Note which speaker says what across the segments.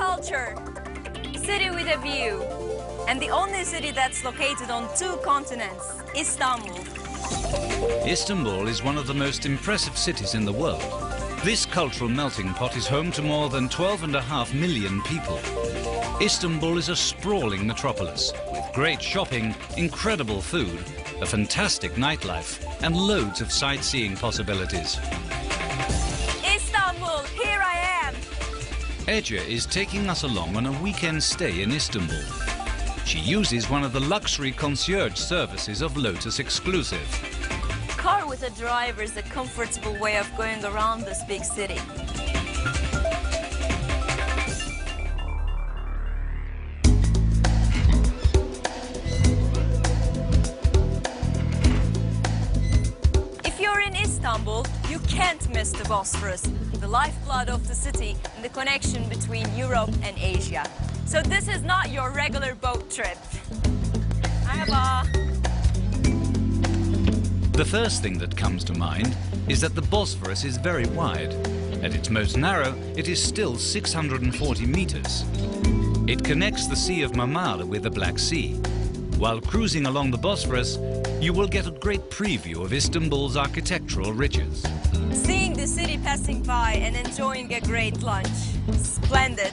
Speaker 1: culture, city with a view, and the only city that's located on 2 continents, Istanbul.
Speaker 2: Istanbul is one of the most impressive cities in the world. This cultural melting pot is home to more than 12.5 million people. Istanbul is a sprawling metropolis with great shopping, incredible food, a fantastic nightlife, and loads of sightseeing possibilities.
Speaker 1: Istanbul, here I am!
Speaker 2: Ece is taking us along on a weekend stay in Istanbul. She uses one of the luxury concierge services of Lotus Exclusive.
Speaker 1: Car with a driver is a comfortable way of going around this big city. If you're in Istanbul, you can't miss the Bosphorus, the lifeblood of the city and the connection between Europe and Asia. So this is not your regular boat trip. Merhaba.
Speaker 2: The first thing that comes to mind is that the Bosphorus is very wide. At its most narrow, it is still 640 meters. It connects the Sea of Marmara with the Black Sea. While cruising along the Bosphorus, you will get a great preview of Istanbul's architectural riches.
Speaker 1: Seeing the city passing by and enjoying a great lunch. Splendid.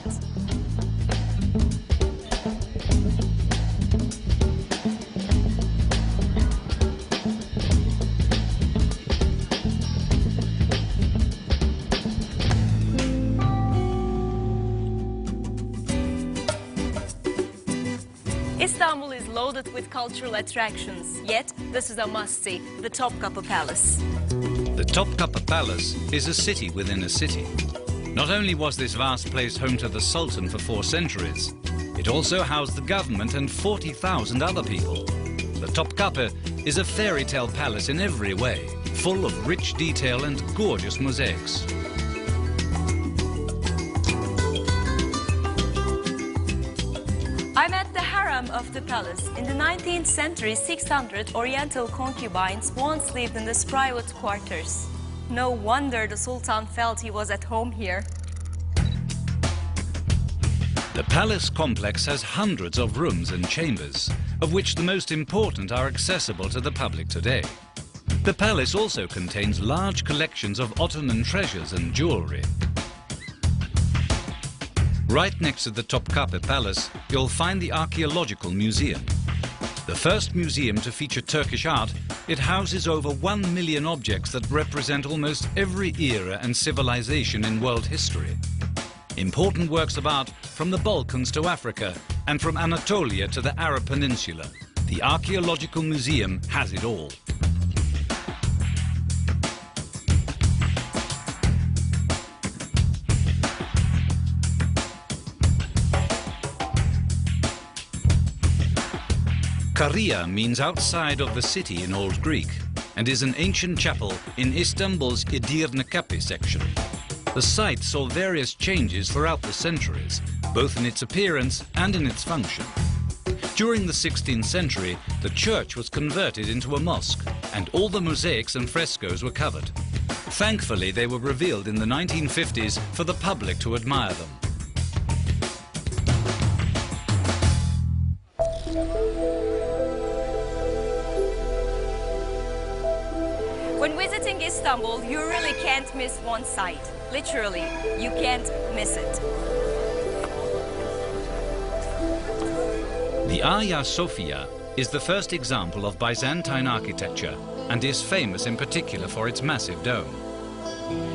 Speaker 1: Istanbul is loaded with cultural attractions, yet this is a must-see, the Topkapı Palace.
Speaker 2: The Topkapı Palace is a city within a city. Not only was this vast place home to the Sultan for 4 centuries, it also housed the government and 40,000 other people. The Topkapı is a fairy tale palace in every way, full of rich detail and gorgeous mosaics.
Speaker 1: I'm at the harem of the palace. In the 19th century, 600 Oriental concubines once lived in this private quarters. No wonder the Sultan felt he was at home here.
Speaker 2: The palace complex has hundreds of rooms and chambers, of which the most important are accessible to the public today. The palace also contains large collections of Ottoman treasures and jewelry. Right next to the Topkapı Palace, you'll find the Archaeological Museum. The first museum to feature Turkish art, it houses over 1 million objects that represent almost every era and civilization in world history. Important works of art from the Balkans to Africa and from Anatolia to the Arab Peninsula. The Archaeological Museum has it all. Karia means outside of the city in Old Greek and is an ancient chapel in Istanbul's Edirne Kapı section. The site saw various changes throughout the centuries, both in its appearance and in its function. During the 16th century, the church was converted into a mosque and all the mosaics and frescoes were covered. Thankfully, they were revealed in the 1950s for the public to admire them.
Speaker 1: When visiting Istanbul, you really can't miss one sight. Literally, you can't miss it.
Speaker 2: The Hagia Sophia is the first example of Byzantine architecture and is famous in particular for its massive dome.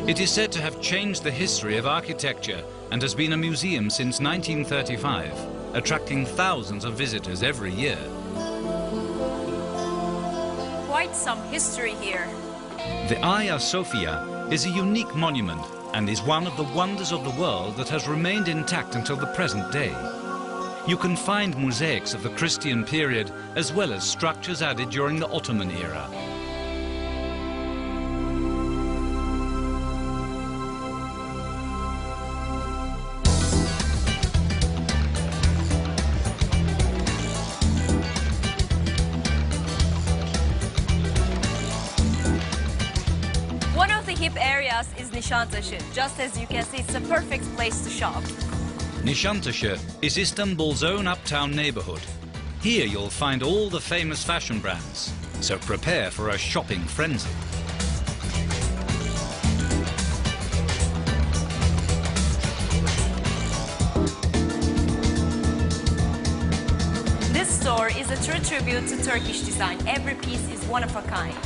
Speaker 2: It is said to have changed the history of architecture and has been a museum since 1935, attracting thousands of visitors every year.
Speaker 1: Quite some history here.
Speaker 2: The Hagia Sophia is a unique monument and is one of the wonders of the world that has remained intact until the present day. You can find mosaics of the Christian period as well as structures added during the Ottoman era.
Speaker 1: One of the hip areas is Nişantaşı. Just as you can see, it's a perfect place to shop.
Speaker 2: Nişantaşı is Istanbul's own uptown neighborhood. Here you'll find all the famous fashion brands, so prepare for a shopping frenzy.
Speaker 1: This store is a true tribute to Turkish design. Every piece is one of a kind.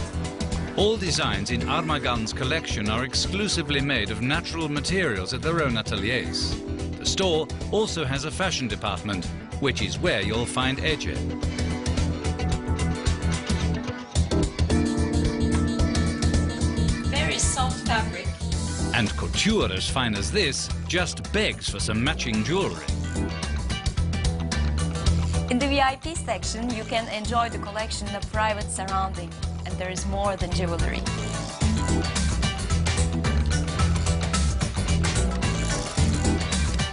Speaker 2: All designs in Armagan's collection are exclusively made of natural materials at their own ateliers. The store also has a fashion department, which is where you'll find Ece.
Speaker 1: Very soft fabric.
Speaker 2: And couture as fine as this just begs for some matching jewelry.
Speaker 1: In the VIP section, you can enjoy the collection in a private surrounding. And there is more than jewelry.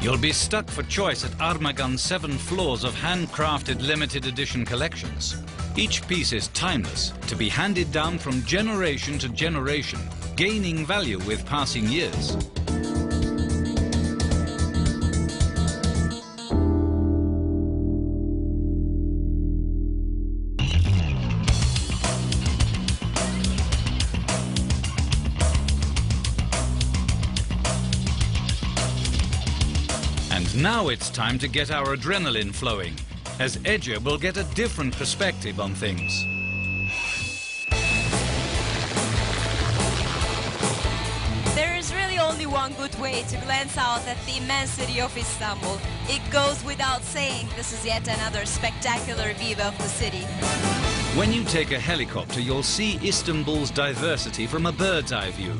Speaker 2: You'll be stuck for choice at Armagan's 7 floors of handcrafted limited edition collections. Each piece is timeless, to be handed down from generation to generation, gaining value with passing years. And now it's time to get our adrenaline flowing, as Ece will get a different perspective on things.
Speaker 1: There is really only one good way to glance out at the immense city of Istanbul. It goes without saying, this is yet another spectacular view of the city.
Speaker 2: When you take a helicopter, you'll see Istanbul's diversity from a bird's eye view.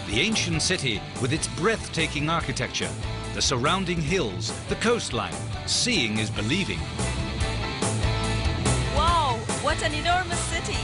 Speaker 2: The ancient city with its breathtaking architecture, the surrounding hills, the coastline. Seeing is believing.
Speaker 1: Wow, what an enormous city!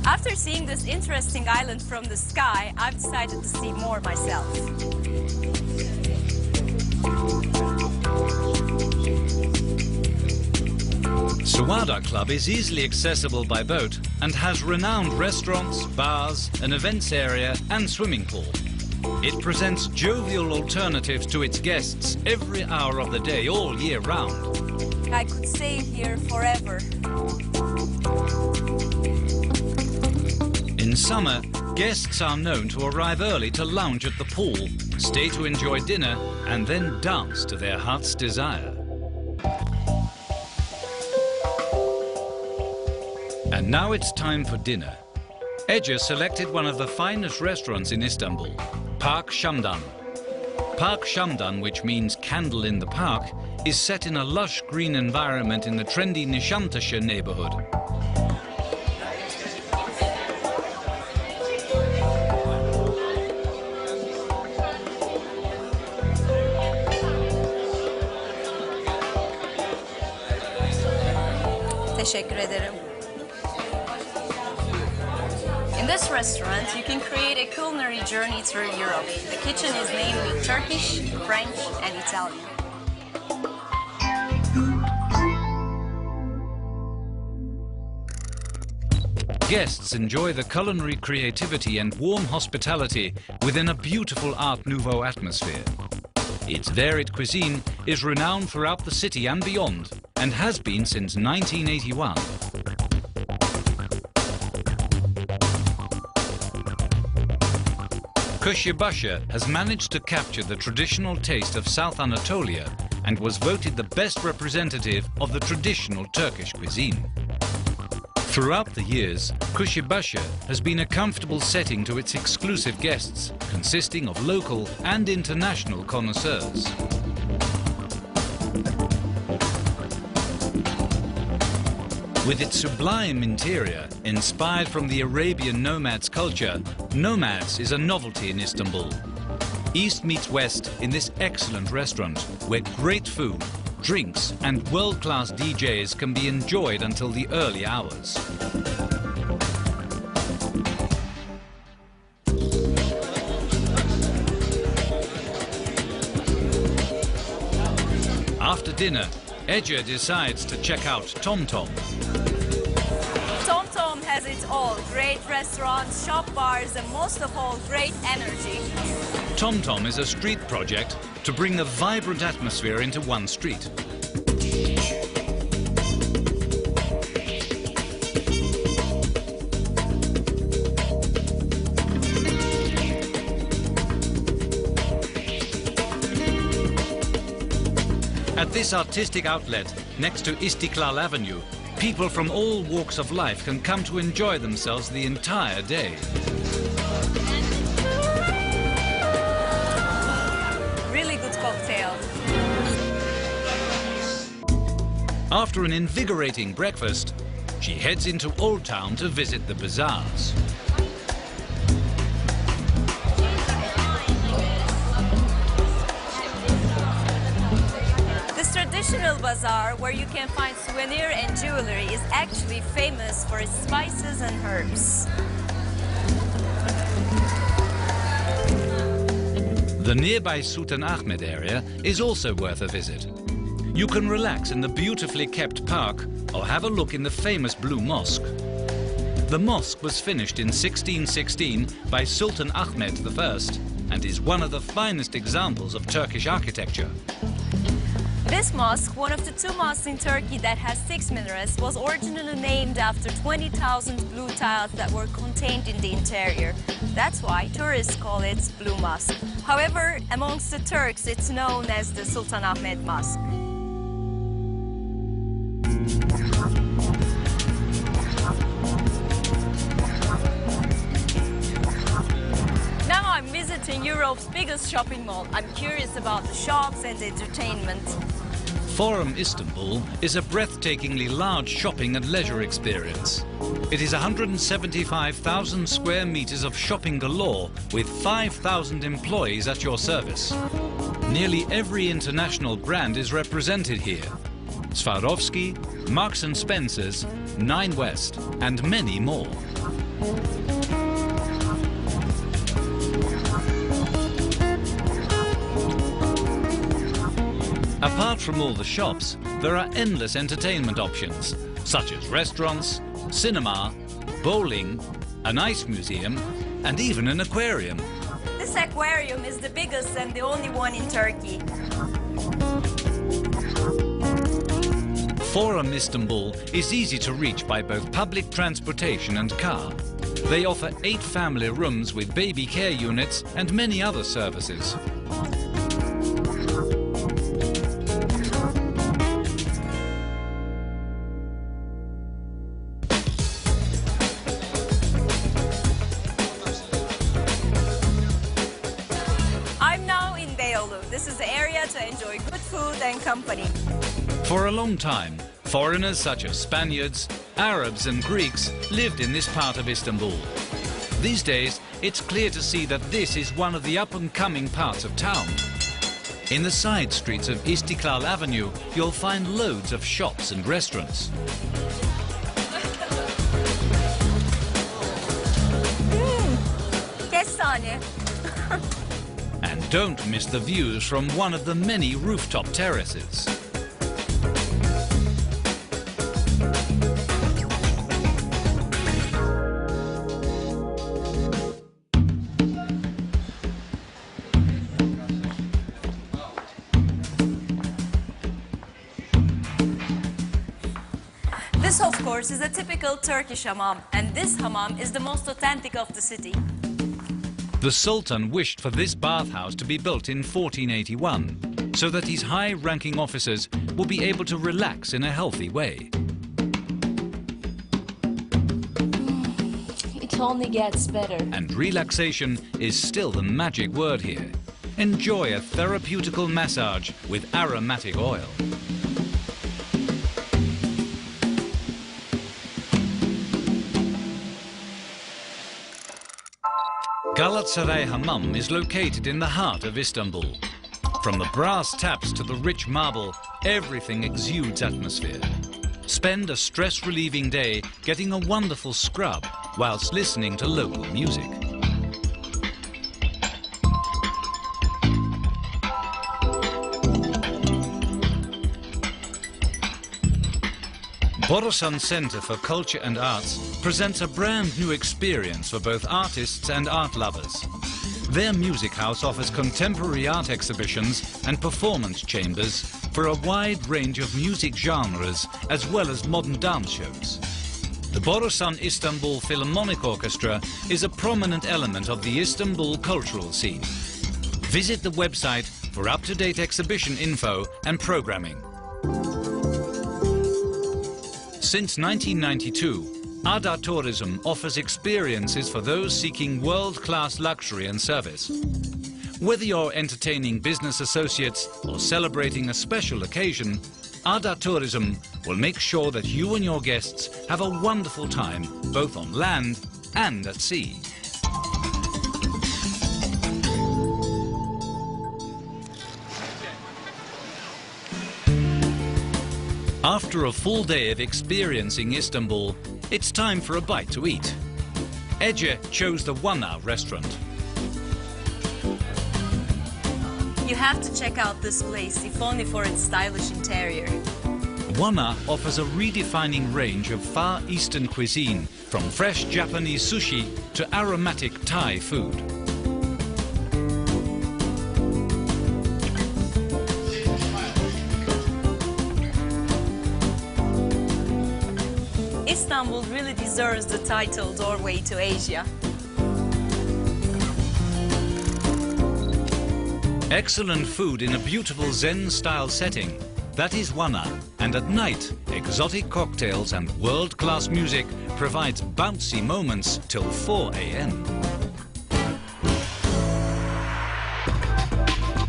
Speaker 1: After seeing this interesting island from the sky, I've decided to see more myself.
Speaker 2: Suada Club is easily accessible by boat and has renowned restaurants, bars, an events area and swimming pool. It presents jovial alternatives to its guests every hour of the day, all year round.
Speaker 1: I could stay here forever.
Speaker 2: In summer, guests are known to arrive early to lounge at the pool, stay to enjoy dinner, and then dance to their heart's desire. And now it's time for dinner. Ece selected one of the finest restaurants in Istanbul, Park Shamdan. Park Shamdan, which means candle in the park, is set in a lush green environment in the trendy Nişantaşı neighborhood.
Speaker 1: Teşekkür ederim. In this restaurant, you can create a culinary journey through Europe. The kitchen is namely Turkish, French, and Italian.
Speaker 2: Guests enjoy the culinary creativity and warm hospitality within a beautiful Art Nouveau atmosphere. Its varied cuisine is renowned throughout the city and beyond, and has been since 1981. Kuşbaşı has managed to capture the traditional taste of South Anatolia and was voted the best representative of the traditional Turkish cuisine. Throughout the years, Kuşbaşı has been a comfortable setting to its exclusive guests, consisting of local and international connoisseurs. With its sublime interior, inspired from the Arabian nomads' culture, Nomads is a novelty in Istanbul. East meets West in this excellent restaurant, where great food, drinks and world-class DJs can be enjoyed until the early hours. After dinner, Ece decides to check out TomTom.
Speaker 1: TomTom has it all. Great restaurants, shop bars, and most of all, great energy.
Speaker 2: TomTom is a street project to bring a vibrant atmosphere into one street. At this artistic outlet, next to Istiklal Avenue, people from all walks of life can come to enjoy themselves the entire day.
Speaker 1: Really good cocktail.
Speaker 2: After an invigorating breakfast, she heads into Old Town to visit the bazaars.
Speaker 1: This traditional bazaar, where you can find souvenir and jewelry, is actually famous for its spices and herbs.
Speaker 2: The nearby Sultan Ahmed area is also worth a visit. You can relax in the beautifully kept park or have a look in the famous Blue Mosque. The mosque was finished in 1616 by Sultan Ahmed I and is one of the finest examples of Turkish architecture.
Speaker 1: This mosque, one of the 2 mosques in Turkey that has 6 minarets, was originally named after 20,000 blue tiles that were contained in the interior. That's why tourists call it Blue Mosque. However, amongst the Turks, it's known as the Sultan Ahmed Mosque. Now I'm visiting Europe's biggest shopping mall. I'm curious about the shops and the entertainment.
Speaker 2: Forum Istanbul is a breathtakingly large shopping and leisure experience. It is 175,000 square meters of shopping galore with 5,000 employees at your service. Nearly every international brand is represented here. Swarovski, Marks & Spencer's, Nine West, and many more. Apart from all the shops, there are endless entertainment options, such as restaurants, cinema, bowling, an ice museum, and even an aquarium.
Speaker 1: This aquarium is the biggest and the only one in Turkey.
Speaker 2: Forum Istanbul is easy to reach by both public transportation and car. They offer 8 family rooms with baby care units and many other services.
Speaker 1: This is the area to enjoy good food and company.
Speaker 2: For a long time, foreigners such as Spaniards, Arabs and Greeks lived in this part of Istanbul. These days, it's clear to see that this is one of the up-and-coming parts of town. In the side streets of Istiklal Avenue, you'll find loads of shops and restaurants.
Speaker 1: Kestane.
Speaker 2: And don't miss the views from one of the many rooftop terraces.
Speaker 1: This, of course, is a typical Turkish hammam, and this hammam is the most authentic of the city.
Speaker 2: The Sultan wished for this bathhouse to be built in 1481, so that his high-ranking officers will be able to relax in a healthy way.
Speaker 1: It only gets better.
Speaker 2: And relaxation is still the magic word here. Enjoy a therapeutical massage with aromatic oil. Galatasaray Hammam is located in the heart of Istanbul. From the brass taps to the rich marble, everything exudes atmosphere. Spend a stress-relieving day getting a wonderful scrub whilst listening to local music. Borusan Center for Culture and Arts presents a brand new experience for both artists and art lovers. Their music house offers contemporary art exhibitions and performance chambers for a wide range of music genres as well as modern dance shows. The Borusan Istanbul Philharmonic Orchestra is a prominent element of the Istanbul cultural scene. Visit the website for up-to-date exhibition info and programming. Since 1992, Ada Tourism offers experiences for those seeking world-class luxury and service. Whether you're entertaining business associates or celebrating a special occasion, Ada Tourism will make sure that you and your guests have a wonderful time, both on land and at sea. After a full day of experiencing Istanbul, it's time for a bite to eat. Ece chose the Wana restaurant.
Speaker 1: You have to check out this place, if only for its stylish interior.
Speaker 2: Wana offers a redefining range of Far Eastern cuisine, from fresh Japanese sushi to aromatic Thai food.
Speaker 1: Istanbul really deserves the title Doorway to Asia.
Speaker 2: Excellent food in a beautiful Zen-style setting. That is Wana. And at night, exotic cocktails and world-class music provides bouncy moments till 4 a.m.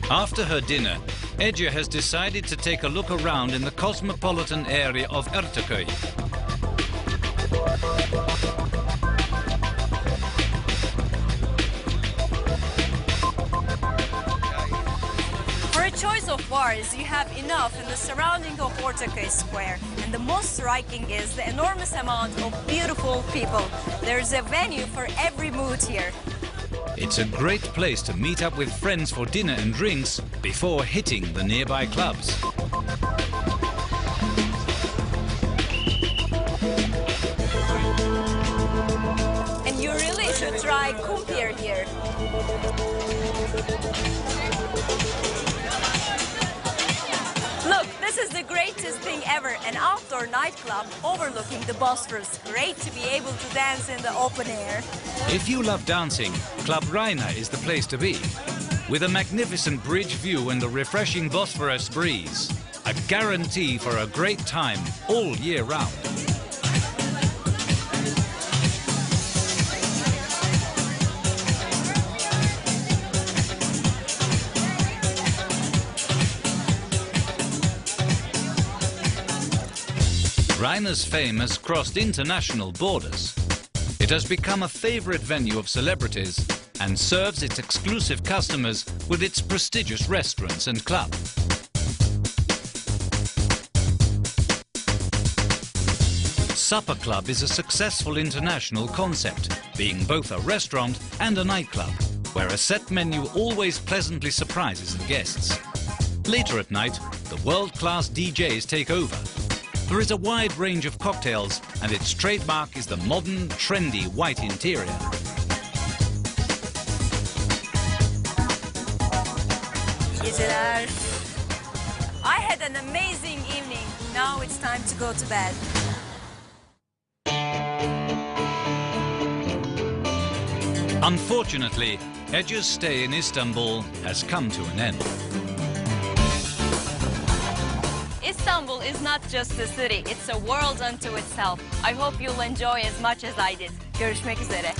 Speaker 2: After her dinner, Ece has decided to take a look around in the cosmopolitan area of Erteköy.
Speaker 1: For a choice of bars, you have enough in the surrounding of Ortaköy Square. And the most striking is the enormous amount of beautiful people. There's a venue for every mood here.
Speaker 2: It's a great place to meet up with friends for dinner and drinks before hitting the nearby clubs.
Speaker 1: And you really should try kumpir here. Look, this is the greatest thing ever, an outdoor nightclub overlooking the Bosphorus. Great to be able to dance in the open air.
Speaker 2: If you love dancing, Club Rayna is the place to be. With a magnificent bridge view and a refreshing Bosphorus breeze, a guarantee for a great time all year round. Rayna's fame has crossed international borders. It has become a favorite venue of celebrities and serves its exclusive customers with its prestigious restaurants and club. Supper Club is a successful international concept, being both a restaurant and a nightclub, where a set menu always pleasantly surprises the guests. Later at night, the world-class DJs take over. There is a wide range of cocktails, and its trademark is the modern, trendy white interior.
Speaker 1: Geceler. I had an amazing evening. Now it's time to go to bed.
Speaker 2: Unfortunately, Ece's stay in Istanbul has come to an end.
Speaker 1: Istanbul is not just a city, it's a world unto itself. I hope you'll enjoy as much as I did. Görüşmek üzere.